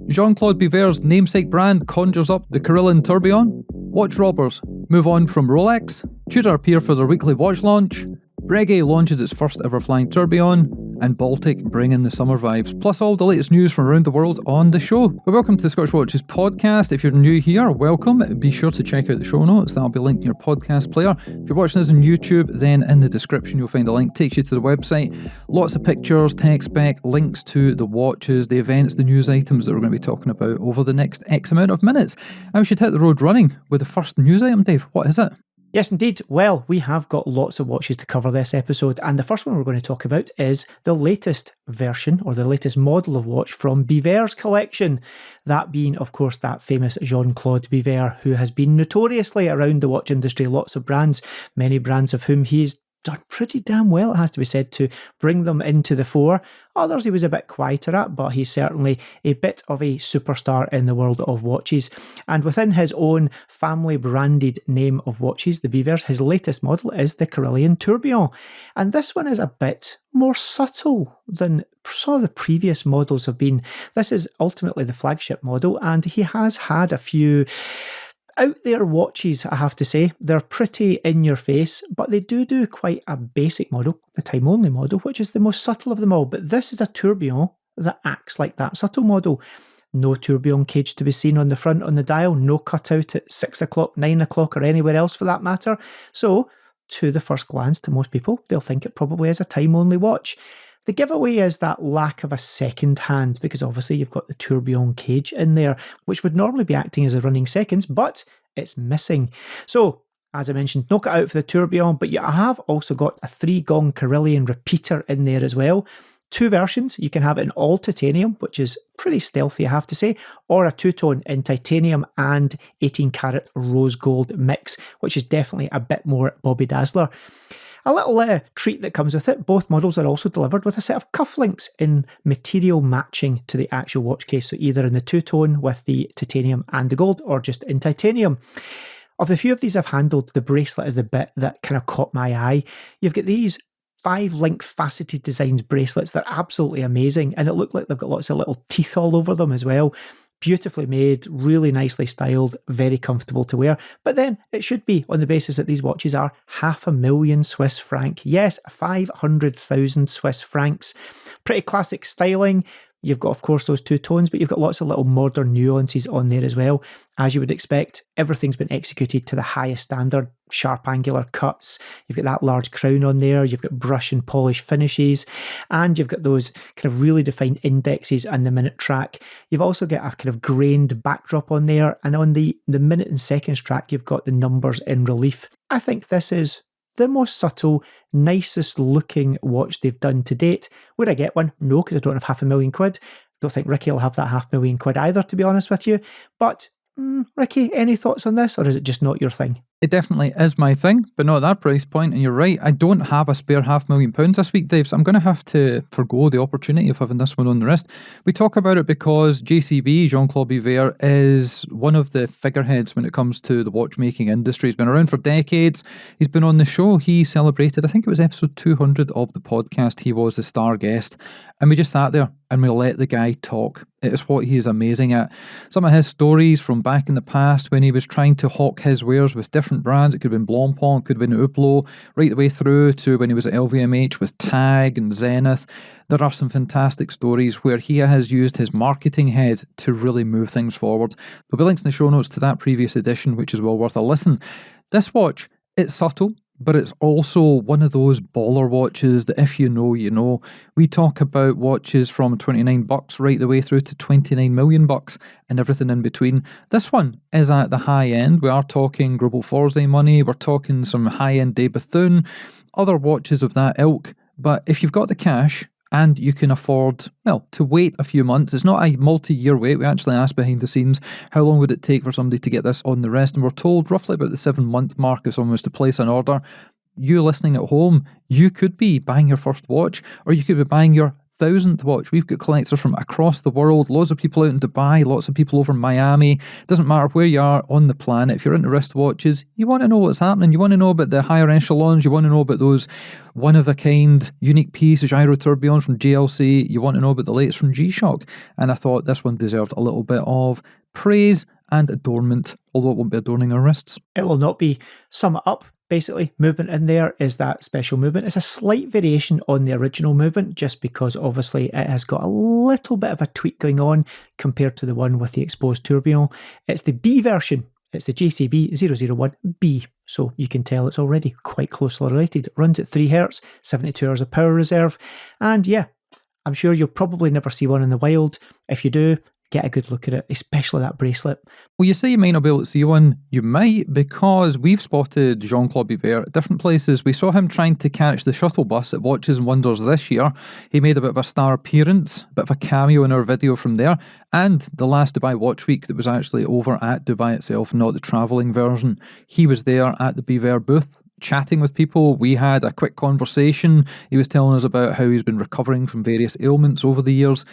Jean-Claude Biver's namesake brand conjures up the Carillon Tourbillon. Watch robbers move on from Rolex. Tudor appear for their weekly watch launch. Breguet launches its first ever flying tourbillon, and Baltic bring in the summer vibes, plus all the latest news from around the world on the show. But welcome to the Scottish Watches podcast. If you're new here, welcome. Be sure to check out the show notes. That'll be linked in your podcast player. If you're watching this on YouTube, then in the description you'll find a link, takes you to the website. Lots of pictures, tech spec, links to the watches, the events, the news items that we're going to be talking about over the next X amount of minutes. And we should hit the road running with the first news item, Dave. What is it? Yes, indeed. Well, we have got lots of watches to cover this episode, and the first one we're going to talk about is the latest version, or the latest model of watch from Biver's collection. That being, of course, that famous Jean-Claude Biver, who has been notoriously around the watch industry, lots of brands, many brands of whom he's done pretty damn well, it has to be said, to bring them into the fore. Others he was a bit quieter at, but he's certainly a bit of a superstar in the world of watches. And within his own family-branded name of watches, the Bivers, his latest model is the Carillon Tourbillon. And this one is a bit more subtle than some of the previous models have been. This is ultimately the flagship model, and he has had a few out there watches, I have to say. They're pretty in your face, but they do quite a basic model, the time only model, which is the most subtle of them all. But this is a tourbillon that acts like that subtle model. No tourbillon cage to be seen on the front on the dial, no cutout at 6 o'clock, 9 o'clock, or anywhere else for that matter. So, to the first glance, to most people, they'll think it probably is a time only watch. The giveaway is that lack of a second hand, because obviously you've got the tourbillon cage in there, which would normally be acting as a running seconds, but it's missing. So, as I mentioned, no cut out for the tourbillon, but you have also got a 3-gong Carillon repeater in there as well. 2 versions. You can have it in all titanium, which is pretty stealthy, I have to say, or a 2-tone in titanium and 18-karat rose gold mix, which is definitely a bit more Bobby Dazzler. A little treat that comes with it, both models are also delivered with a set of cufflinks in material matching to the actual watch case, so either in the 2-tone with the titanium and the gold, or just in titanium. Of the few of these I've handled, the bracelet is the bit that kind of caught my eye. You've got these 5-link faceted designs bracelets. They're absolutely amazing, and it looked like they've got lots of little teeth all over them as well. Beautifully made, really nicely styled, very comfortable to wear. But then it should be on the basis that these watches are $500,000 Swiss franc. Yes, 500,000 Swiss francs. Pretty classic styling. You've got, of course, those 2 tones, but you've got lots of little modern nuances on there as well. As you would expect, everything's been executed to the highest standard, sharp angular cuts. You've got that large crown on there. You've got brush and polish finishes, and you've got those kind of really defined indexes and the minute track. You've also got a kind of grained backdrop on there, and on the minute and seconds track, you've got the numbers in relief. I think this is the most subtle, nicest looking watch they've done to date. Would I get one? No, because I don't have £500,000. Don't think Ricky will have that £500,000 either, to be honest with you. But Ricky, any thoughts on this, or is it just not your thing? It definitely is my thing, but not at that price point, and you're right, I don't have a spare £500,000 this week, Dave, so I'm going to have to forgo the opportunity of having this one on the wrist. We talk about it because JCB, Jean-Claude Biver, is one of the figureheads when it comes to the watchmaking industry. He's been around for decades. He's been on the show. He celebrated, I think it was episode 200 of the podcast. He was the star guest, and we just sat there and we let the guy talk. It is what he is amazing at. Some of his stories from back in the past when he was trying to hawk his wares with different brands. It could have been Blancpain, it could have been Hublot, right the way through to when he was at LVMH with Tag and Zenith. There are some fantastic stories where he has used his marketing head to really move things forward. There'll be links in the show notes to that previous edition, which is well worth a listen. This watch, it's subtle, but it's also one of those baller watches that if you know, you know. We talk about watches from $29 right the way through to $29 million and everything in between. This one is at the high end. We are talking Global Thursday money. We're talking some high-end Day Bethune, other watches of that ilk. But if you've got the cash and you can afford, well, to wait a few months. It's not a multi-year wait. We actually asked behind the scenes, how long would it take for somebody to get this on the wrist? And we're told roughly about the 7-month mark if someone was to place an order. You listening at home, you could be buying your first watch, or you could be buying your 1000th watch. We've got collectors from across the world, loads of people out in Dubai, lots of people over in Miami. Doesn't matter where you are on the planet, if you're into wristwatches, you want to know what's happening. You want to know about the higher echelons. You want to know about those one-of-a-kind unique pieces, gyro tourbillons from GLC. You want to know about the latest from G-Shock. And I thought this one deserved a little bit of praise and adornment, although it won't be adorning our wrists. It will not be. Sum it up. Basically, movement in there is that special movement. It's a slight variation on the original movement, just because obviously it has got a little bit of a tweak going on compared to the one with the exposed tourbillon. It's the B version. It's the JCB 001B. So you can tell it's already quite closely related. It runs at 3 Hz, 72 hours of power reserve. And yeah, I'm sure you'll probably never see one in the wild. If you do, get a good look at it, especially that bracelet. Well, you say you might not be able to see one. You might, because we've spotted Jean-Claude Biver at different places. We saw him trying to catch the shuttle bus at Watches and Wonders this year. He made a bit of a star appearance, a bit of a cameo in our video from there. And the last Dubai Watch Week that was actually over at Dubai itself, not the travelling version. He was there at the Biver booth, chatting with people. We had a quick conversation. He was telling us about how he's been recovering from various ailments over the years.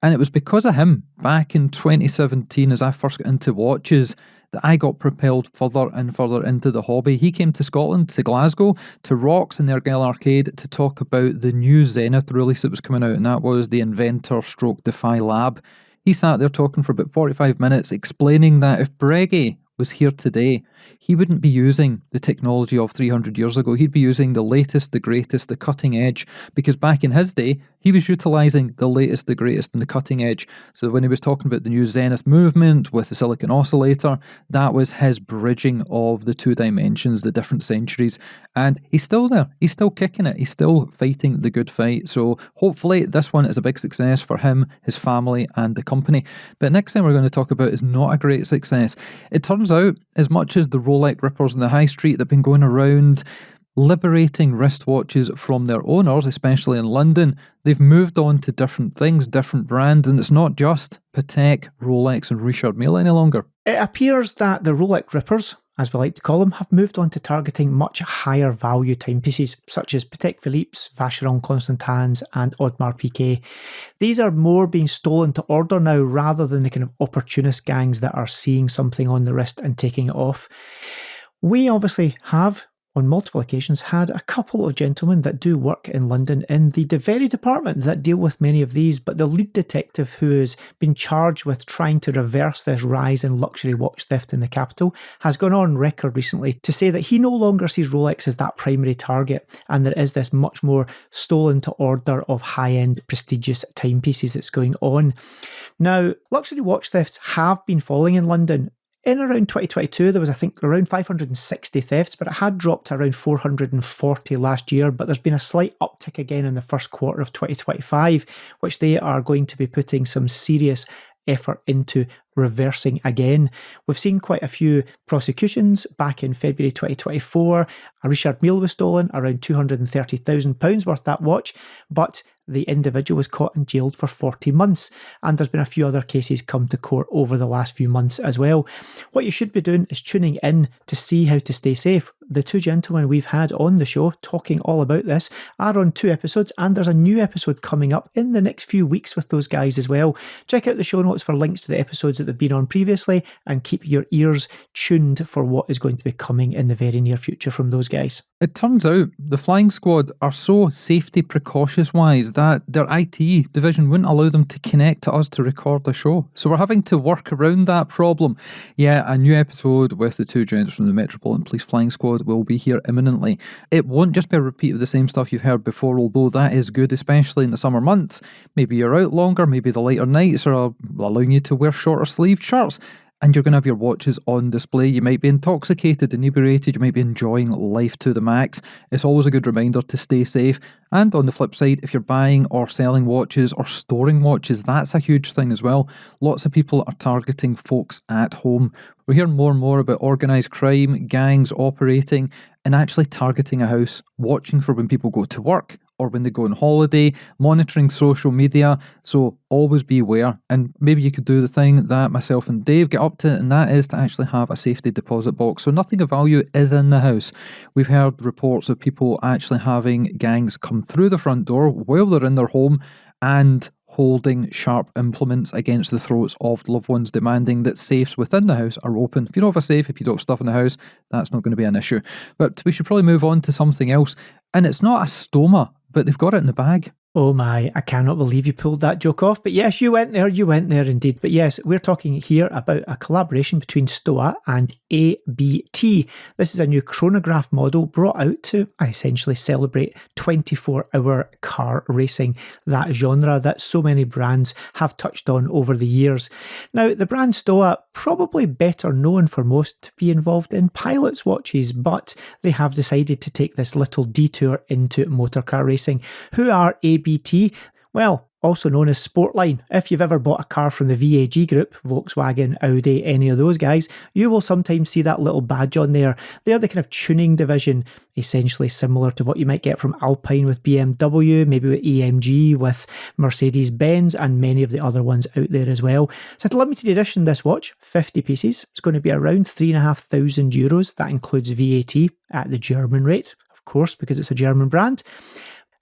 And it was because of him, back in 2017, as I first got into watches, that I got propelled further and further into the hobby. He came to Scotland, to Glasgow, to Rocks in the Argyll Arcade to talk about the new Zenith release that was coming out, and that was the Inventor Stroke Defy Lab. He sat there talking for about 45 minutes, explaining that if Breguet was here today, he wouldn't be using the technology of 300 years ago. He'd be using the latest, the greatest, the cutting edge, because back in his day, he was utilising the latest, the greatest, and the cutting edge. So when he was talking about the new Zenith movement with the silicon oscillator, that was his bridging of the 2 dimensions, the different centuries. And he's still there. He's still kicking it. He's still fighting the good fight. So hopefully this one is a big success for him, his family, and the company. But next thing we're going to talk about is not a great success. It turns out, as much as the Rolex rippers in the high street that have been going around liberating wristwatches from their owners, especially in London, they've moved on to different things, different brands, and it's not just Patek, Rolex and Richard Mille any longer. It appears that the Rolex rippers, as we like to call them, have moved on to targeting much higher value timepieces, such as Patek Philippe's, Vacheron Constantins and Audemars Piguet. These are more being stolen to order now, rather than the kind of opportunist gangs that are seeing something on the wrist and taking it off. We obviously have, on multiple occasions, had a couple of gentlemen that do work in London in the very department that deal with many of these, but the lead detective who has been charged with trying to reverse this rise in luxury watch theft in the capital has gone on record recently to say that he no longer sees Rolex as that primary target, and there is this much more stolen to order of high-end prestigious timepieces that's going on. Now, luxury watch thefts have been falling in London. In around 2022, there was, I think, around 560 thefts, but it had dropped to around 440 last year. But there's been a slight uptick again in the first quarter of 2025, which they are going to be putting some serious effort into reversing again. We've seen quite a few prosecutions. Back in February 2024, a Richard Mille was stolen, around £230,000 worth that watch, but the individual was caught and jailed for 40 months. And there's been a few other cases come to court over the last few months as well. What you should be doing is tuning in to see how to stay safe. The 2 gentlemen we've had on the show talking all about this are on 2 episodes, and there's a new episode coming up in the next few weeks with those guys as well. Check out the show notes for links to the episodes that they've been on previously, and keep your ears tuned for what is going to be coming in the very near future from those guys. It turns out the flying squad are so safety precautious wise that their IT division wouldn't allow them to connect to us to record the show. So we're having to work around that problem. Yeah, a new episode with the 2 gents from the Metropolitan Police Flying Squad will be here imminently. It won't just be a repeat of the same stuff you've heard before, although that is good, especially in the summer months. Maybe you're out longer, maybe the later nights are allowing you to wear shorter sleeved shirts, and you're going to have your watches on display. You might be intoxicated, inebriated, you might be enjoying life to the max. It's always a good reminder to stay safe. And on the flip side, if you're buying or selling watches or storing watches, that's a huge thing as well. Lots of people are targeting folks at home. We're hearing more and more about organised crime, gangs operating and actually targeting a house, watching for when people go to work or when they go on holiday, monitoring social media. So always be aware. And maybe you could do the thing that myself and Dave get up to, and that is to actually have a safety deposit box. So nothing of value is in the house. We've heard reports of people actually having gangs come through the front door while they're in their home and holding sharp implements against the throats of loved ones, demanding that safes within the house are open. If you don't have a safe, if you don't have stuff in the house, that's not going to be an issue. But we should probably move on to something else. And it's not a stoma, but they've got it in the bag. Oh my, I cannot believe you pulled that joke off. But yes, you went there indeed. But yes, we're talking here about a collaboration between Stowa and ABT. This is a new chronograph model brought out to essentially celebrate 24-hour car racing, that genre that so many brands have touched on over the years. Now, the brand Stowa, probably better known for most to be involved in pilot's watches, but they have decided to take this little detour into motor car racing. Who are ABT? Well, also known as Sportline. If you've ever bought a car from the VAG group, Volkswagen, Audi, any of those guys, you will sometimes see that little badge on there. They're the kind of tuning division, essentially similar to what you might get from Alpine with BMW, maybe with AMG, with Mercedes-Benz, and many of the other ones out there as well. It's a limited edition, this watch, 50 pieces. It's going to be around €3,500. That includes VAT at the German rate, of course, because it's a German brand.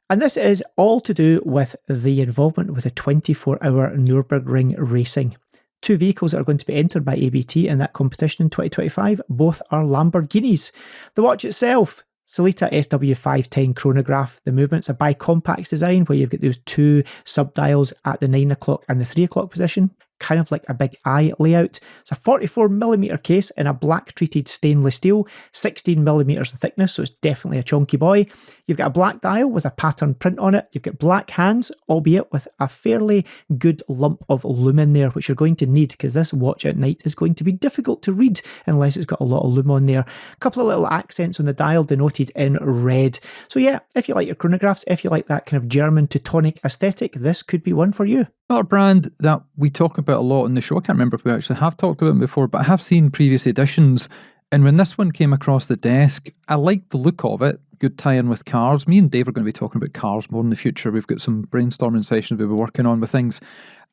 And this is all to do with the involvement with a 24-hour Nürburgring racing. Two vehicles that are going to be entered by ABT in that competition in 2025. Both are Lamborghinis. The watch itself, Sellita SW510 chronograph. The movement's a bicompax design where you've got those two sub-dials at the 9 o'clock and the 3 o'clock position, kind of like a big eye layout. It's a 44mm case in a black treated stainless steel, 16mm in thickness, so it's definitely a chonky boy. You've got a black dial with a pattern print on it. You've got black hands, albeit with a fairly good lump of lume there, which you're going to need because this watch at night is going to be difficult to read unless it's got a lot of lume on there. A couple of little accents on the dial denoted in red. So yeah, if you like your chronographs, if you like that kind of German Teutonic aesthetic, this could be one for you. Not a brand that we talk about a lot on the show. I can't remember if we actually have talked about it before, but I have seen previous editions. And when this one came across the desk, I liked the look of it. Good tie-in with cars. Me and Dave are going to be talking about cars more in the future. We've got some brainstorming sessions we'll be working on with things.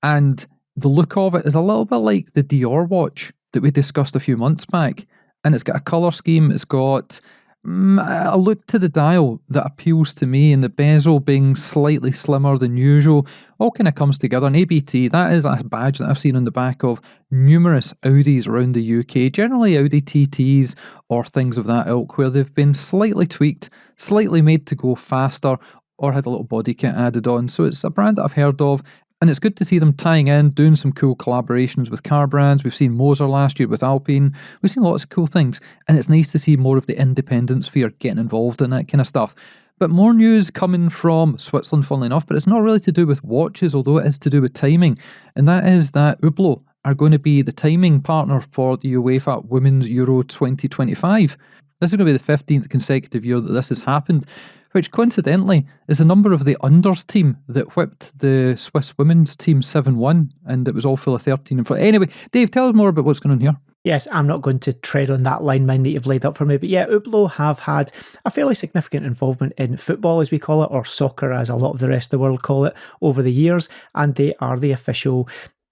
And the look of it is a little bit like the Dior watch that we discussed a few months back. And it's got a colour scheme. It's got a look to the dial that appeals to me, and the bezel being slightly slimmer than usual all kind of comes together. And ABT, that is a badge that I've seen on the back of numerous Audis around the UK, generally Audi TTs or things of that ilk, where they've been slightly tweaked, slightly made to go faster, or had a little body kit added on. So it's a brand that I've heard of. And it's good to see them tying in, doing some cool collaborations with car brands. We've seen Moser last year with Alpine. We've seen lots of cool things. And it's nice to see more of the independent sphere getting involved in that kind of stuff. But more news coming from Switzerland, funnily enough, but it's not really to do with watches, although it is to do with timing. And that is that Hublot are going to be the timing partner for the UEFA Women's Euro 2025. This is going to be the 15th consecutive year that this has happened, which coincidentally is the number of the unders team that whipped the Swiss women's team 7-1, and it was all full of 13 and 4. Anyway, Dave, tell us more about what's going on here. Yes, I'm not going to tread on that line, mine that you've laid up for me. But yeah, Hublot have had a fairly significant involvement in football, as we call it, or soccer, as a lot of the rest of the world call it, over the years. And they are the official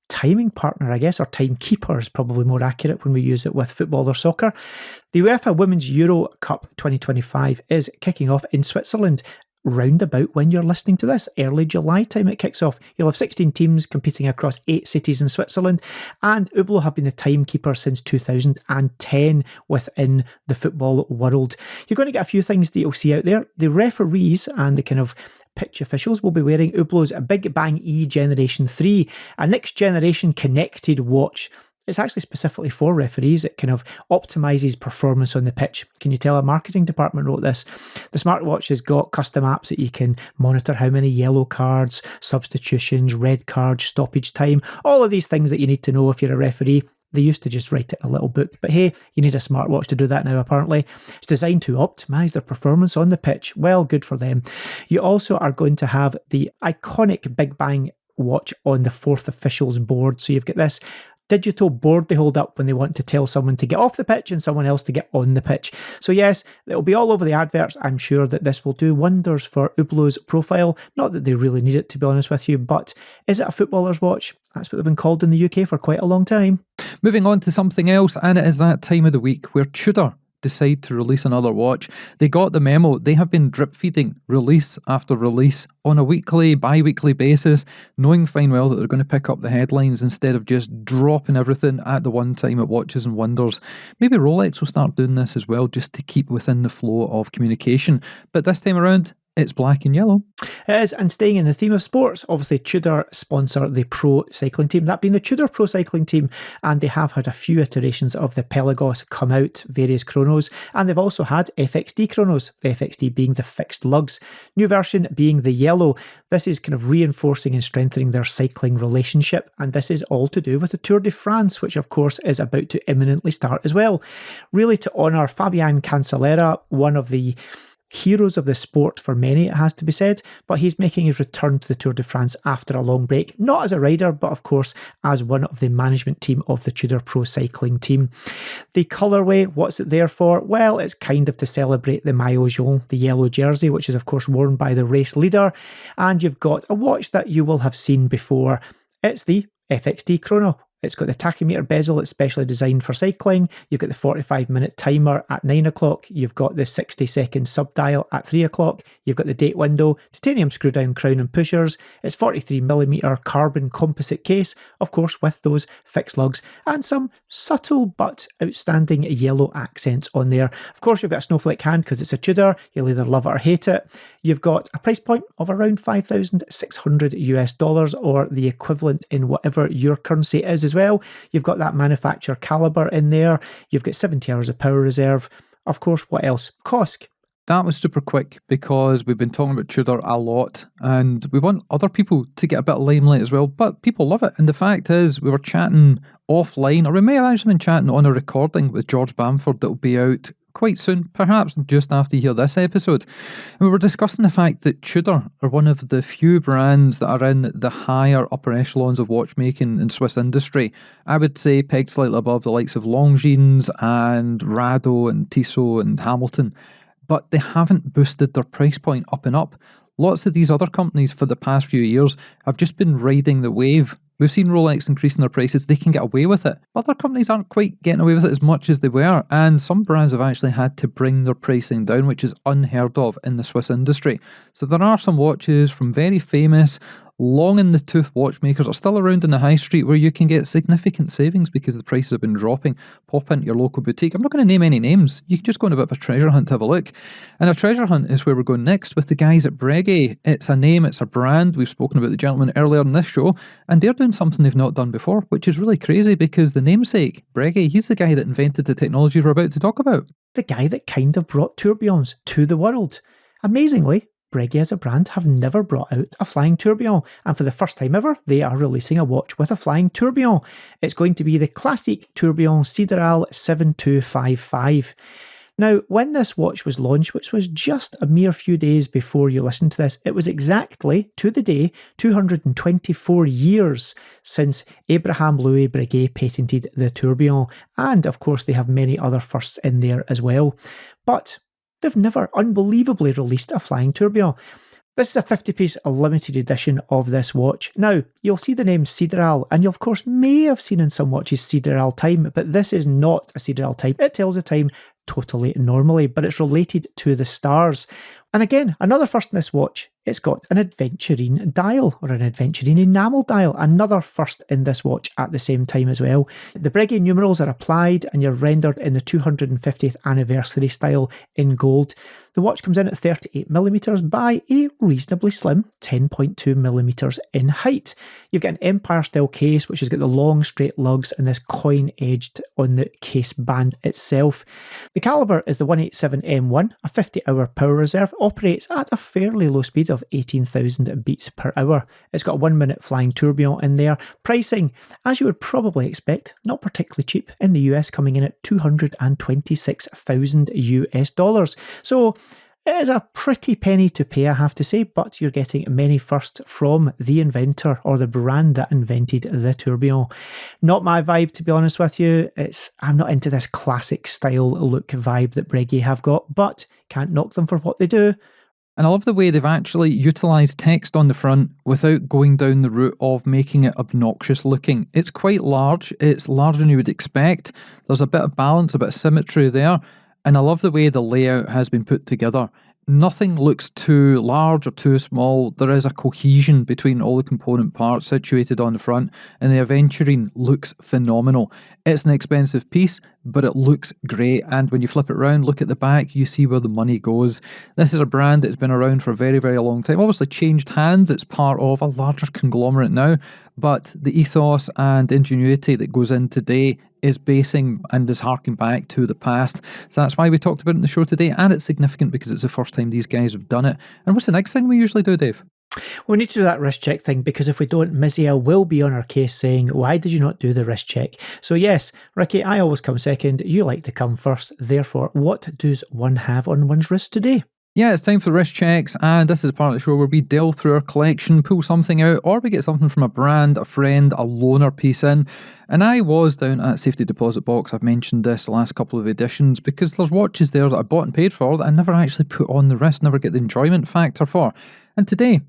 timing partner, I guess, or timekeeper is probably more accurate when we use it with football or soccer. The UEFA Women's Euro Cup 2025 is kicking off in Switzerland round about when you're listening to this, early July time it kicks off. You'll have 16 teams competing across 8 cities in Switzerland, and Hublot have been the timekeeper since 2010 within the football world. You're going to get a few things that you'll see out there. The referees and the kind of pitch officials will be wearing Hublot's Big Bang E Generation 3, a next generation connected watch. It's actually specifically for referees. It kind of optimizes performance on the pitch. Can you tell a marketing department wrote this? The smartwatch has got custom apps that you can monitor how many yellow cards, substitutions, red cards, stoppage time, all of these things that you need to know if you're a referee. They used to just write it in a little book, but hey, you need a smartwatch to do that now, apparently. It's designed to optimize their performance on the pitch. Well, good for them. You also are going to have the iconic Big Bang watch on the 4th officials board. So you've got this digital board they hold up when they want to tell someone to get off the pitch and someone else to get on the pitch. So yes, it'll be all over the adverts. I'm sure that this will do wonders for Hublot's profile. Not that they really need it, to be honest with you, but is it a footballer's watch? That's what they've been called in the UK for quite a long time. Moving on to something else, and it is that time of the week where Tudor decide to release another watch. They got the memo. They have been drip feeding release after release on a weekly, bi-weekly basis, knowing fine well that they're going to pick up the headlines instead of just dropping everything at the one time at Watches and Wonders. Maybe Rolex will start doing this as well, just to keep within the flow of communication. But this time around, it's black and yellow. It is, and staying in the theme of sports, obviously Tudor sponsor the pro cycling team, that being the Tudor Pro Cycling Team, and they have had a few iterations of the Pelagos come out, various chronos, and they've also had FXD chronos, the FXD being the fixed lugs, new version being the yellow. This is kind of reinforcing and strengthening their cycling relationship, and this is all to do with the Tour de France, which of course is about to imminently start as well. Really to honour Fabian Cancellara, one of the heroes of the sport for many, it has to be said, but he's making his return to the Tour de France after a long break, not as a rider, but of course as one of the management team of the Tudor Pro Cycling Team. The colourway, what's it there for? Well, it's kind of to celebrate the Maillot jaune, the yellow jersey, which is of course worn by the race leader, and you've got a watch that you will have seen before. It's the FXD Chrono. It's got the tachymeter bezel, it's specially designed for cycling. You've got the 45-minute timer at 9 o'clock. You've got the 60-second subdial at 3 o'clock. You've got the date window, titanium screw-down crown and pushers. It's 43mm carbon composite case, of course with those fixed lugs, and some subtle but outstanding yellow accents on there. Of course, you've got a snowflake hand because it's a Tudor. You'll either love it or hate it. You've got a price point of around $5,600 or the equivalent in whatever your currency is as well. You've got that manufacturer caliber in there. You've got 70 hours of power reserve. Of course, what else? Kosk. That was super quick because we've been talking about Tudor a lot and we want other people to get a bit of limelight as well, but people love it. And the fact is, we were chatting offline, or we may have actually been chatting on a recording with George Bamford that will be out quite soon, perhaps just after you hear this episode. And we were discussing the fact that Tudor are one of the few brands that are in the higher upper echelons of watchmaking in Swiss industry. I would say pegged slightly above the likes of Longines and Rado and Tissot and Hamilton, but they haven't boosted their price point up and up. Lots of these other companies for the past few years have just been riding the wave. We've seen Rolex increasing their prices, they can get away with it. Other companies aren't quite getting away with it as much as they were, and some brands have actually had to bring their pricing down, which is unheard of in the Swiss industry. So there are some watches from very famous, long in the tooth watchmakers are still around in the high street where you can get significant savings because the prices have been dropping. Pop into your local boutique. I'm not going to name any names. You can just go on a bit of a treasure hunt to have a look. And a treasure hunt is where we're going next with the guys at Breguet. It's a name, it's a brand. We've spoken about the gentleman earlier in this show, and they're doing something they've not done before, which is really crazy because the namesake, Breguet, he's the guy that invented the technologies we're about to talk about. The guy that kind of brought tourbillons to the world. Amazingly, Breguet as a brand have never brought out a flying tourbillon, and for the first time ever, they are releasing a watch with a flying tourbillon. It's going to be the classic Tourbillon Sideral 7255. Now, when this watch was launched, which was just a mere few days before you listen to this, it was exactly, to the day, 224 years since Abraham Louis Breguet patented the tourbillon, and of course they have many other firsts in there as well. But they've never unbelievably released a flying tourbillon. This is a 50-piece limited edition of this watch. Now, you'll see the name Sideral, and you of course may have seen in some watches Sideral time, but this is not a Sideral time. It tells the time totally normally, but it's related to the stars. And again, another first in this watch, it's got an aventurine dial, or an aventurine enamel dial, another first in this watch at the same time as well. The Breguet numerals are applied and you're rendered in the 250th anniversary style in gold. The watch comes in at 38mm by a reasonably slim 10.2mm in height. You've got an Empire style case, which has got the long straight lugs and this coin edged on the case band itself. The caliber is the 187M1, a 50-hour power reserve, operates at a fairly low speed of 18,000 beats per hour. It's got a 1-minute flying tourbillon in there. Pricing, as you would probably expect, not particularly cheap in the US, coming in at $226,000 US. So it is a pretty penny to pay, I have to say, but you're getting many firsts from the inventor or the brand that invented the tourbillon. Not my vibe, to be honest with you. I'm not into this classic style look vibe that Breguet have got, but can't knock them for what they do. And I love the way they've actually utilised text on the front without going down the route of making it obnoxious looking. It's quite large, it's larger than you would expect. There's a bit of balance, a bit of symmetry there. And I love the way the layout has been put together. Nothing looks too large or too small. There is a cohesion between all the component parts situated on the front, and the aventurine looks phenomenal. It's an expensive piece, but it looks great, and when you flip it around, look at the back, you see where the money goes. This is a brand that's been around for a very, very long time. Obviously changed hands, it's part of a larger conglomerate now, but the ethos and ingenuity that goes in today is basing and is harking back to the past. So that's why we talked about it in the show today, and it's significant because it's the first time these guys have done it. And what's the next thing we usually do, Dave? We need to do that wrist check thing, because if we don't, Miziel will be on our case saying, why did you not do the wrist check? So yes, Ricky, I always come second. You like to come first. Therefore, what does one have on one's wrist today? Yeah, it's time for the wrist checks, and this is a part of the show where we delve through our collection, pull something out, or we get something from a brand, a friend, a loaner piece in. And I was down at Safety Deposit Box, I've mentioned this the last couple of editions, because there's watches there that I bought and paid for that I never actually put on the wrist, never get the enjoyment factor for. And today,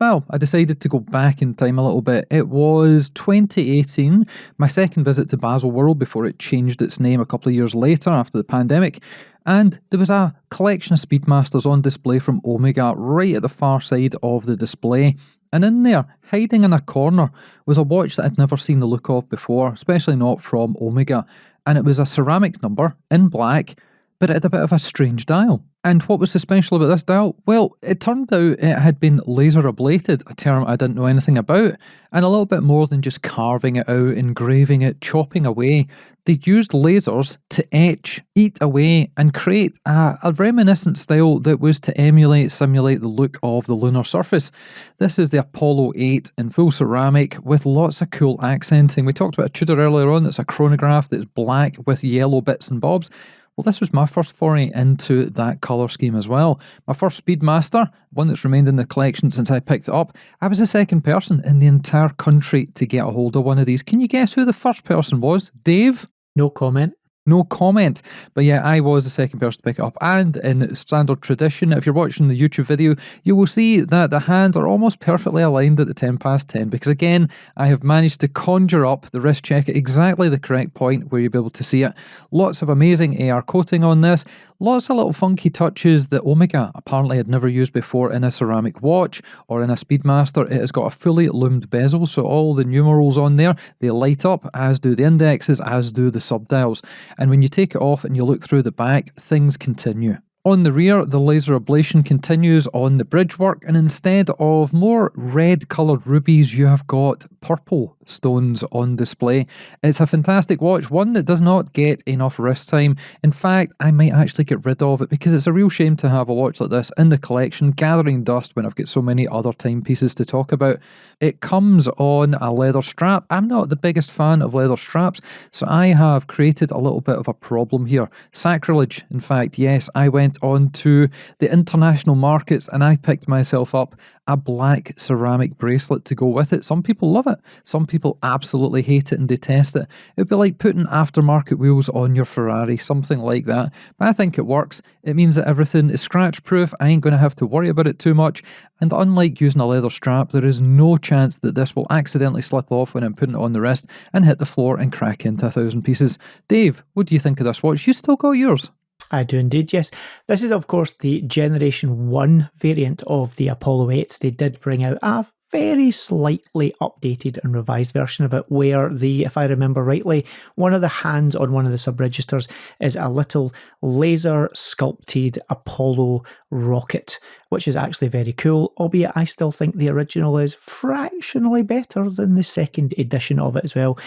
well, I decided to go back in time a little bit. It was 2018, my second visit to Baselworld before it changed its name a couple of years later after the pandemic. And there was a collection of Speedmasters on display from Omega right at the far side of the display. And in there, hiding in a corner, was a watch that I'd never seen the look of before, especially not from Omega. And it was a ceramic number in black, but it had a bit of a strange dial. And what was so special about this dial? Well, it turned out it had been laser ablated, a term I didn't know anything about, and a little bit more than just carving it out, engraving it, chopping away. They'd used lasers to etch, eat away, and create a reminiscent style that was to simulate the look of the lunar surface. This is the Apollo 8 in full ceramic with lots of cool accenting. We talked about a Tudor earlier on that's a chronograph that's black with yellow bits and bobs. Well, this was my first foray into that colour scheme as well. My first Speedmaster, one that's remained in the collection since I picked it up. I was the second person in the entire country to get a hold of one of these. Can you guess who the first person was? Dave? No comment. No comment. But yeah, I was the second person to pick it up. And in standard tradition, if you're watching the YouTube video, you will see that the hands are almost perfectly aligned at the 10 past 10. Because again, I have managed to conjure up the wrist check at exactly the correct point where you'll be able to see it. Lots of amazing AR coating on this. Lots of little funky touches that Omega apparently had never used before in a ceramic watch or in a Speedmaster. It has got a fully loomed bezel, so all the numerals on there, they light up, as do the indexes, as do the subdials. And when you take it off and you look through the back, things continue. On the rear, the laser ablation continues on the bridge work, and instead of more red coloured rubies, you have got purple stones on display. It's a fantastic watch, one that does not get enough wrist time. In fact, I might actually get rid of it because it's a real shame to have a watch like this in the collection, gathering dust when I've got so many other timepieces to talk about. It comes on a leather strap. I'm not the biggest fan of leather straps, so I have created a little bit of a problem here. Sacrilege, in fact, yes, I went on to the international markets and I picked myself up a black ceramic bracelet to go with it. Some people love it. Some people absolutely hate it and detest it. It would be like putting aftermarket wheels on your Ferrari, something like that. But I think it works. It means that everything is scratch proof. I ain't going to have to worry about it too much. And unlike using a leather strap, there is no chance that this will accidentally slip off when I'm putting it on the wrist and hit the floor and crack into 1,000 pieces. Dave, what do you think of this watch? You still got yours? I do indeed, yes. This is, of course, the Generation 1 variant of the Apollo 8. They did bring out a very slightly updated and revised version of it, where if I remember rightly, one of the hands on one of the sub-registers is a little laser sculpted Apollo rocket, which is actually very cool, albeit I still think the original is fractionally better than the second edition of it as well.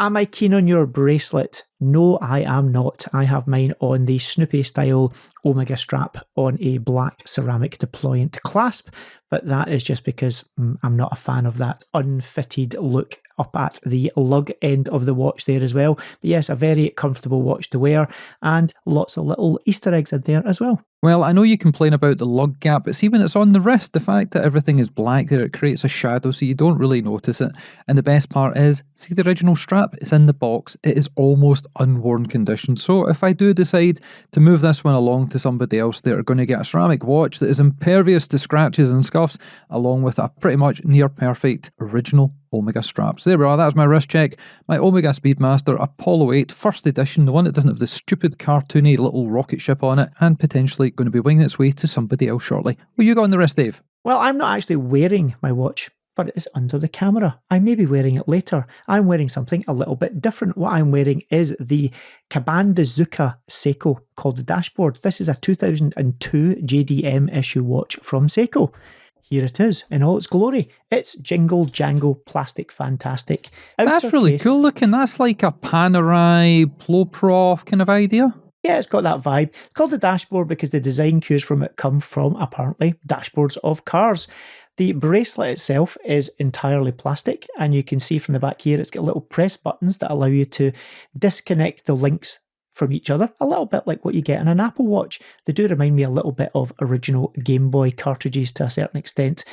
Am I keen on your bracelet? No, I am not. I have mine on the Snoopy style Omega strap on a black ceramic deployant clasp, but that is just because I'm not a fan of that unfitted look up at the lug end of the watch there as well. But yes, a very comfortable watch to wear and lots of little Easter eggs in there as well. Well, I know you complain about the lug gap, but see when it's on the wrist, the fact that everything is black there, it creates a shadow so you don't really notice it. And the best part is, see the original strap? It's in the box. It is almost unworn condition. So if I do decide to move this one along to somebody else, they're going to get a ceramic watch that is impervious to scratches and scuffs, along with a pretty much near perfect original Omega straps. There we are, that's my wrist check. My Omega Speedmaster Apollo 8 first edition, the one that doesn't have the stupid cartoony little rocket ship on it, and potentially going to be winging its way to somebody else shortly. What you got on the wrist, Dave? Well, I'm not actually wearing my watch, but it is under the camera. I may be wearing it later. I'm wearing something a little bit different. What I'm wearing is the Cabandazuka Seiko called the dashboard. This is a 2002 JDM issue watch from Seiko. Here it is in all its glory. It's jingle jangle plastic fantastic. That's really cool looking. That's like a Panerai Ploprof kind of idea. Yeah, it's got that vibe. It's called the dashboard because the design cues from it come from, apparently, dashboards of cars. The bracelet itself is entirely plastic, and you can see from the back here, it's got little press buttons that allow you to disconnect the links from each other, a little bit like what you get in an Apple Watch. They do remind me a little bit of original Game Boy cartridges to a certain extent.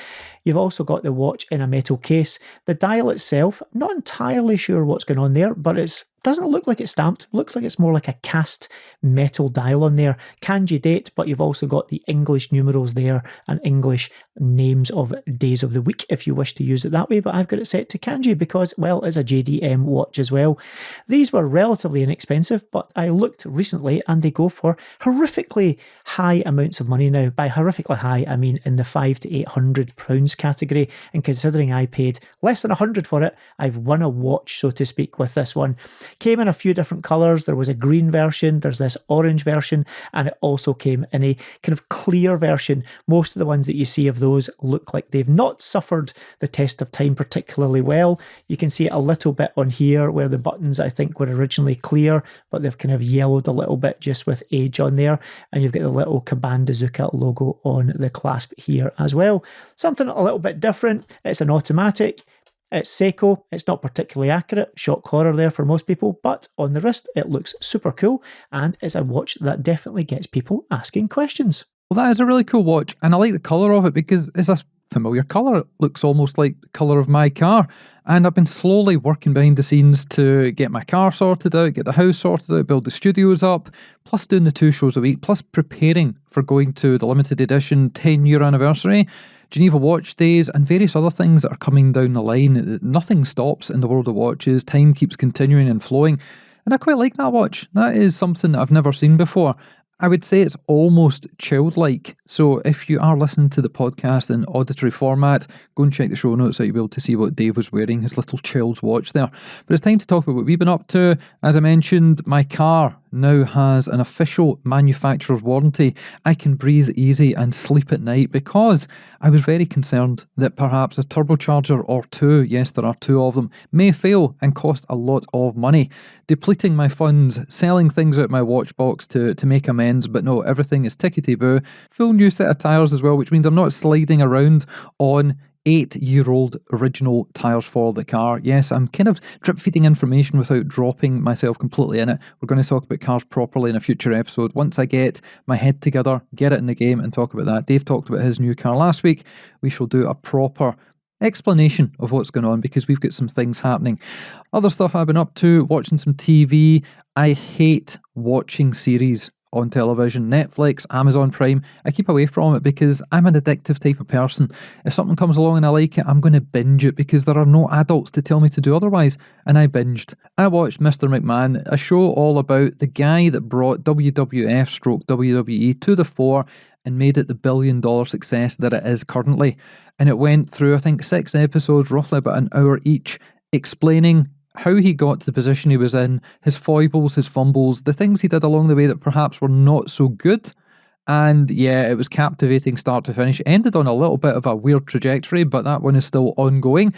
You've also got the watch in a metal case. The dial itself, not entirely sure what's going on there, but it doesn't look like it's stamped. Looks like it's more like a cast metal dial on there. Kanji date, but you've also got the English numerals there and English names of days of the week if you wish to use it that way. But I've got it set to kanji because, well, it's a JDM watch as well. These were relatively inexpensive, but I looked recently and they go for horrifically high amounts of money now. By horrifically high, I mean in the £500 to £800 category. And considering I paid less than £100 for it, I've won a watch, so to speak, with this one. Came in a few different colours. There was a green version, there's this orange version, and it also came in a kind of clear version. Most of the ones that you see of those look like they've not suffered the test of time particularly well. You can see it a little bit on here where the buttons I think were originally clear, but they've kind of yellowed a little bit just with age on there. And you've got the little Cabandazuka logo on the clasp here as well. Something a little bit different. It's an automatic. It's Seiko. It's not particularly accurate. Shock horror there for most people, but on the wrist it looks super cool, and it's a watch that definitely gets people asking questions. Well, that is a really cool watch, and I like the colour of it because it's a familiar colour. It looks almost like the colour of my car, and I've been slowly working behind the scenes to get my car sorted out, get the house sorted out, build the studios up, plus doing the 2 shows a week, plus preparing for going to the limited edition 10-year anniversary, Geneva Watch Days, and various other things that are coming down the line. Nothing stops in the world of watches. Time keeps continuing and flowing, and I quite like that watch. That is something that I've never seen before. I would say it's almost childlike. So if you are listening to the podcast in auditory format, go and check the show notes out. You'll be able to see what Dave was wearing, his little child's watch there. But it's time to talk about what we've been up to. As I mentioned, my car now has an official manufacturer's warranty. I can breathe easy and sleep at night because I was very concerned that perhaps a turbocharger or 2, yes there are 2 of them, may fail and cost a lot of money, depleting my funds, selling things out my watch box to make amends. But no, everything is tickety-boo. Full new set of tyres as well, which means I'm not sliding around on 8-year-old original tyres for the car. Yes, I'm kind of drip-feeding information without dropping myself completely in it. We're going to talk about cars properly in a future episode. Once I get my head together, get it in the game and talk about that. Dave talked about his new car last week. We shall do a proper explanation of what's going on because we've got some things happening. Other stuff I've been up to, watching some TV. I hate watching series on television. Netflix, Amazon Prime, I keep away from it because I'm an addictive type of person. If something comes along and I like it, I'm going to binge it because there are no adults to tell me to do otherwise, and I binged. I watched Mr. McMahon, a show all about the guy that brought WWF/WWE to the fore and made it the billion-dollar success that it is currently. And it went through, I think, 6 episodes, roughly about an hour each, explaining how he got to the position he was in, his foibles, his fumbles, the things he did along the way that perhaps were not so good. And yeah, it was captivating start to finish. Ended on a little bit of a weird trajectory, but that one is still ongoing.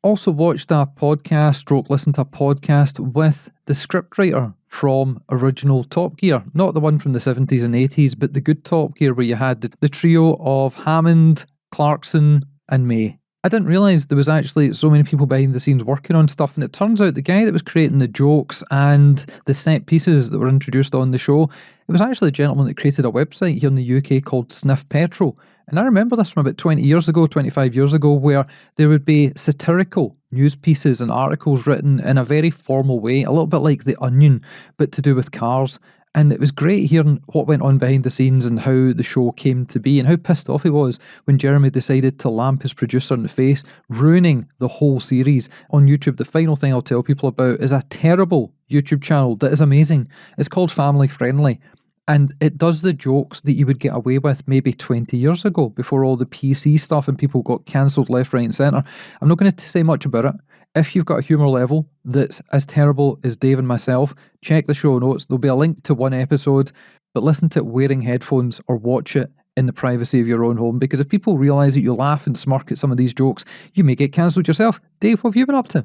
Also watched a podcast, listened to a podcast with the scriptwriter from original Top Gear. Not the one from the 70s and 80s, but the good Top Gear where you had the trio of Hammond, Clarkson and May. I didn't realise there was actually so many people behind the scenes working on stuff, and it turns out the guy that was creating the jokes and the set pieces that were introduced on the show, it was actually a gentleman that created a website here in the UK called Sniff Petrol. And I remember this from about 20 years ago, 25 years ago, where there would be satirical news pieces and articles written in a very formal way, a little bit like The Onion, but to do with cars. And it was great hearing what went on behind the scenes and how the show came to be and how pissed off he was when Jeremy decided to lamp his producer in the face, ruining the whole series on YouTube. The final thing I'll tell people about is a terrible YouTube channel that is amazing. It's called Family Friendly. And it does the jokes that you would get away with maybe 20 years ago before all the PC stuff and people got cancelled left, right, and centre. I'm not going to say much about it. If you've got a humour level that's as terrible as Dave and myself, check the show notes. There'll be a link to one episode, but listen to it wearing headphones or watch it in the privacy of your own home, because if people realise that you laugh and smirk at some of these jokes, you may get cancelled yourself. Dave, what have you been up to?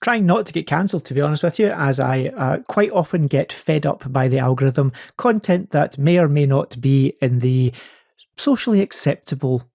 Trying not to get cancelled, to be honest with you, as I quite often get fed up by the algorithm. Content that may or may not be in the socially acceptable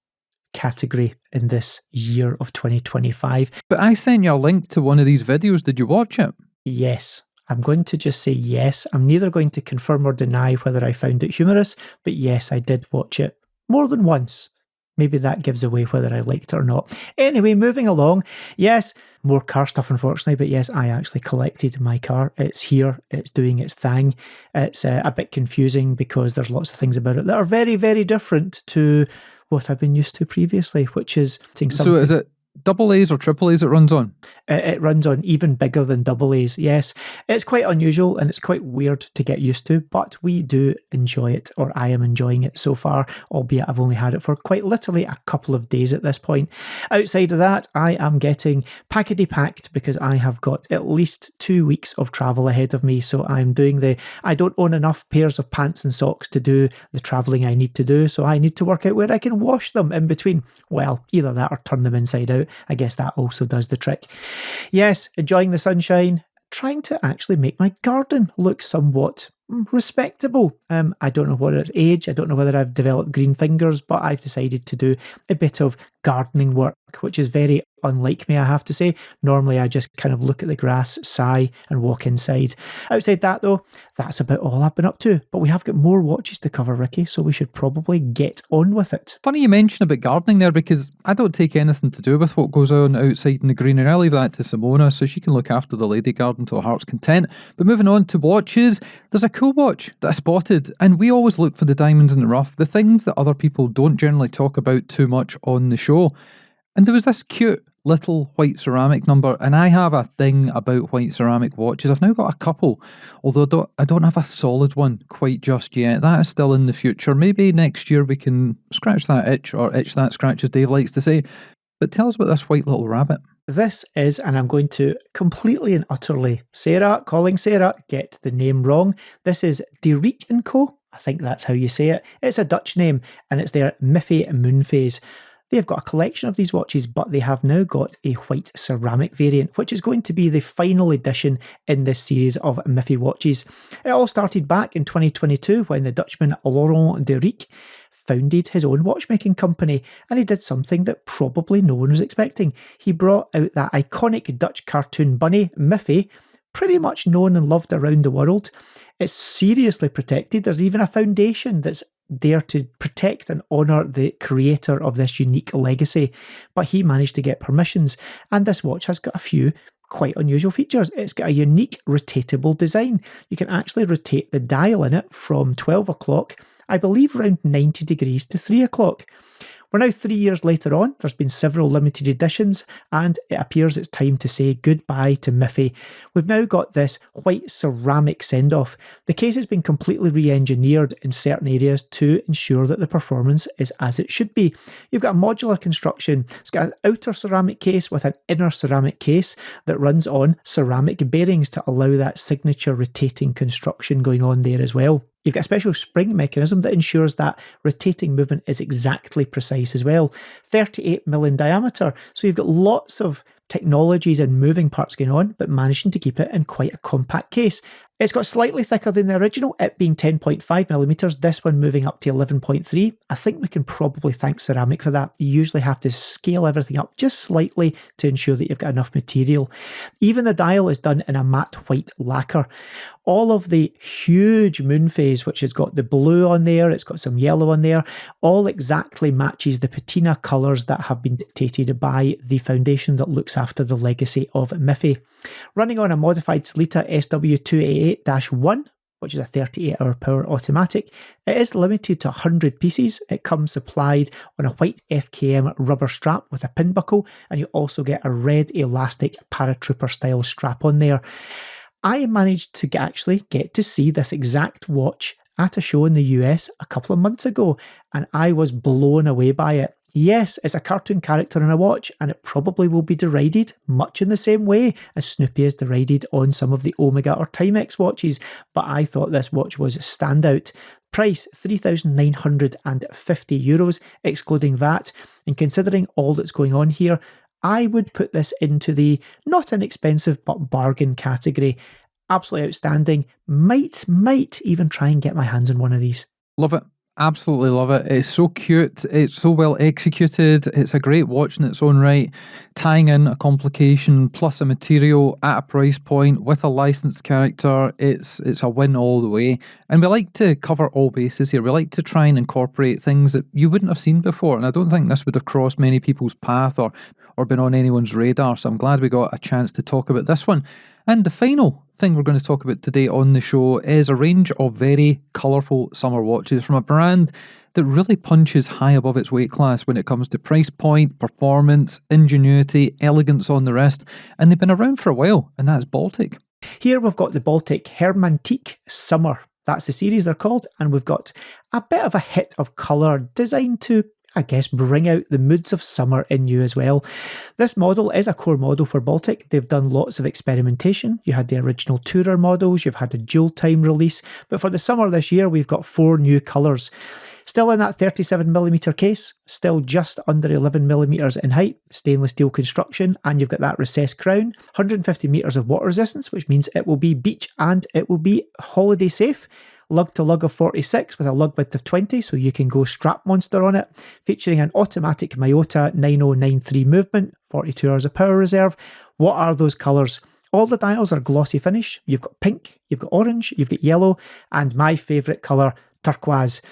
category in this year of 2025. But I sent you a link to one of these videos. Did you watch it? Yes. I'm going to just say yes. I'm neither going to confirm or deny whether I found it humorous, but yes, I did watch it more than once. Maybe that gives away whether I liked it or not. Anyway, moving along. Yes, more car stuff, unfortunately, but yes, I actually collected my car. It's here. It's doing its thing. It's a bit confusing because there's lots of things about it that are very, very different to what I've been used to previously, which is something. So is it double A's or triple A's it runs on? It runs on even bigger than double A's, yes. It's quite unusual and it's quite weird to get used to, but we do enjoy it, or I am enjoying it so far, albeit I've only had it for quite literally a couple of days at this point. Outside of that, I am getting packety-packed because I have got at least 2 weeks of travel ahead of me, so I'm doing I don't own enough pairs of pants and socks to do the travelling I need to do, so I need to work out where I can wash them in between. Well, either that or turn them inside out. I guess that also does the trick. Yes, enjoying the sunshine, trying to actually make my garden look somewhat respectable. I don't know what it's age. I don't know whether I've developed green fingers, but I've decided to do a bit of gardening work, which is very unlike me, I have to say. Normally, I just kind of look at the grass, sigh, and walk inside. Outside that, though, that's about all I've been up to. But we have got more watches to cover, Ricky, so we should probably get on with it. Funny you mention about gardening there, because I don't take anything to do with what goes on outside in the greenery. I leave that to Simona, so she can look after the lady garden to her heart's content. But moving on to watches, there's a cool watch that I spotted, and we always look for the diamonds in the rough, the things that other people don't generally talk about too much on the show. And there was this cute little white ceramic number, and I have a thing about white ceramic watches. I've now got a couple, although I don't have a solid one quite just yet. That is still in the future. Maybe next year we can scratch that itch, or itch that scratch, as Dave likes to say. But tell us about this white little rabbit. This is, and I'm going to completely and utterly calling Sarah, get the name wrong. This is Rijke Co. I think that's how you say it. It's a Dutch name, and it's their Miffy Moonphase. They've got a collection of these watches, but they have now got a white ceramic variant, which is going to be the final edition in this series of Miffy watches. It all started back in 2022 when the Dutchman Laurent de Rijke founded his own watchmaking company, and he did something that probably no one was expecting. He brought out that iconic Dutch cartoon bunny, Miffy, pretty much known and loved around the world. It's seriously protected. There's even a foundation that's there to protect and honour the creator of this unique legacy. But he managed to get permissions, and this watch has got a few quite unusual features. It's got a unique rotatable design. You can actually rotate the dial in it from 12 o'clock, I believe around 90 degrees to 3 o'clock. We're now 3 years later on. There's been several limited editions, and it appears it's time to say goodbye to Miffy. We've now got this white ceramic send-off. The case has been completely re-engineered in certain areas to ensure that the performance is as it should be. You've got a modular construction. It's got an outer ceramic case with an inner ceramic case that runs on ceramic bearings to allow that signature rotating construction going on there as well. You've got a special spring mechanism that ensures that rotating movement is exactly precise as well. 38mm in diameter, so you've got lots of technologies and moving parts going on, but managing to keep it in quite a compact case. It's got slightly thicker than the original, it being 10.5mm, this one moving up to 11.3. I think we can probably thank ceramic for that. You usually have to scale everything up just slightly to ensure that you've got enough material. Even the dial is done in a matte white lacquer. All of the huge Moonphase, which has got the blue on there, it's got some yellow on there, all exactly matches the patina colours that have been dictated by the foundation that looks after the legacy of Miffy. Running on a modified Sellita SW288-1, which is a 38-hour power automatic. It is limited to 100 pieces. It comes supplied on a white FKM rubber strap with a pin buckle, and you also get a red elastic paratrooper style strap on there. I managed to actually get to see this exact watch at a show in the US a couple of months ago, and I was blown away by it. Yes, it's a cartoon character in a watch, and it probably will be derided much in the same way as Snoopy is derided on some of the Omega or Timex watches, but I thought this watch was standout. Price €3,950, excluding VAT, and considering all that's going on here, I would put this into the not inexpensive but bargain category. Absolutely outstanding. Might even try and get my hands on one of these. Love it. Absolutely love it. It's so cute. It's so well executed. It's a great watch in its own right. Tying in a complication plus a material at a price point with a licensed character, it's a win all the way. And we like to cover all bases here. We like to try and incorporate things that you wouldn't have seen before. And I don't think this would have crossed many people's path or been on anyone's radar. So I'm glad we got a chance to talk about this one. And the final thing we're going to talk about today on the show is a range of very colourful summer watches from a brand that really punches high above its weight class when it comes to price point, performance, ingenuity, elegance on the wrist, and they've been around for a while, and that's Baltic. Here we've got the Baltic Hermantique Summer. That's the series they're called, and we've got a bit of a hit of colour designed to, I guess, bring out the moods of summer in you as well. This model is a core model for Baltic. They've done lots of experimentation. You had the original Tudor models, you've had a dual time release, but for the summer this year, we've got 4 new colours. Still in that 37mm case, still just under 11mm in height, stainless steel construction, and you've got that recessed crown, 150 metres of water resistance, which means it will be beach and it will be holiday safe. Lug to lug of 46 with a lug width of 20, so you can go strap monster on it, featuring an automatic Miyota 9093 movement, 42 hours of power reserve. What are those colours? All the dials are glossy finish. You've got pink, you've got orange, you've got yellow, and my favourite colour, turquoise.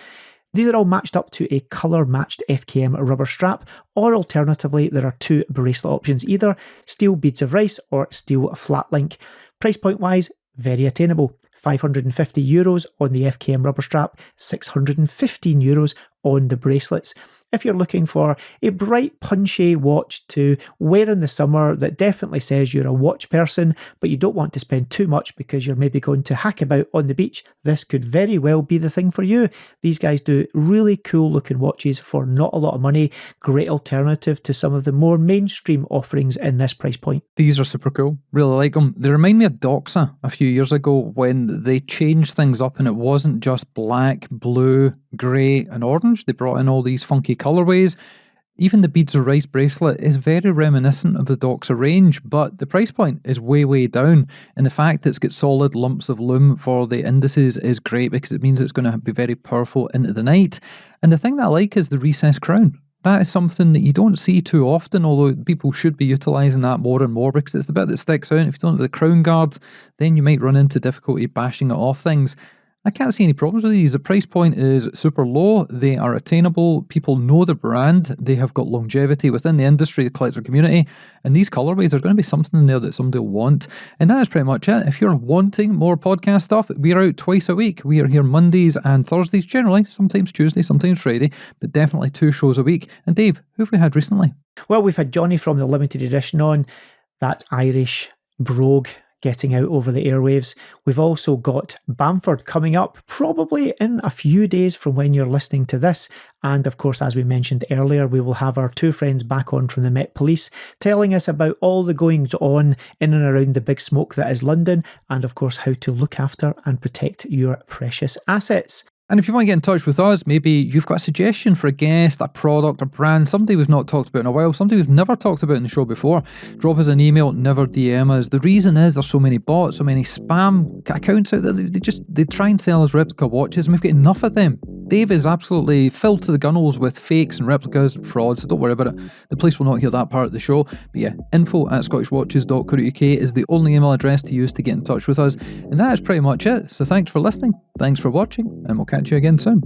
These are all matched up to a colour-matched FKM rubber strap, or alternatively, there are 2 bracelet options, either steel beads of rice or steel flat link. Price point-wise, very attainable. €550 on the FKM rubber strap, €615 on the bracelets. If you're looking for a bright, punchy watch to wear in the summer that definitely says you're a watch person, but you don't want to spend too much because you're maybe going to hack about on the beach, this could very well be the thing for you. These guys do really cool looking watches for not a lot of money. Great alternative to some of the more mainstream offerings in this price point. These are super cool. Really like them. They remind me of Doxa a few years ago when they changed things up and it wasn't just black, blue, grey and orange. They brought in all these funky colourways. Even the beads of rice bracelet is very reminiscent of the Doxa range, but the price point is way down, and the fact that it's got solid lumps of lume for the indices is great because it means it's going to be very powerful into the night. And the thing that I like is the recessed crown. That is something that you don't see too often, although people should be utilising that more and more because it's the bit that sticks out. If you don't have the crown guard, then you might run into difficulty bashing it off things. I can't see any problems with these. The price point is super low. They are attainable. People know the brand. They have got longevity within the industry, the collector community. And these colourways are going to be something in there that somebody will want. And that is pretty much it. If you're wanting more podcast stuff, we are out twice a week. We are here Mondays and Thursdays generally, sometimes Tuesday, sometimes Friday, but definitely 2 shows a week. And Dave, who have we had recently? Well, we've had Johnny from the limited edition on, that Irish brogue getting out over the airwaves. We've also got Bamford coming up probably in a few days from when you're listening to this. And of course, as we mentioned earlier, we will have our 2 friends back on from the Met Police telling us about all the goings on in and around the big smoke that is London, and of course how to look after and protect your precious assets. And if you want to get in touch with us, maybe you've got a suggestion for a guest, a product, a brand, somebody we've not talked about in a while, somebody we've never talked about in the show before, drop us an email, never DM us. The reason is there's so many bots, so many spam accounts out there. They try and sell us replica watches and we've got enough of them. Dave is absolutely filled to the gunnels with fakes and replicas and frauds, so don't worry about it. The police will not hear that part of the show. But yeah, info@scottishwatches.co.uk is the only email address to use to get in touch with us. And that is pretty much it. So thanks for listening, thanks for watching, and we'll catch you again soon.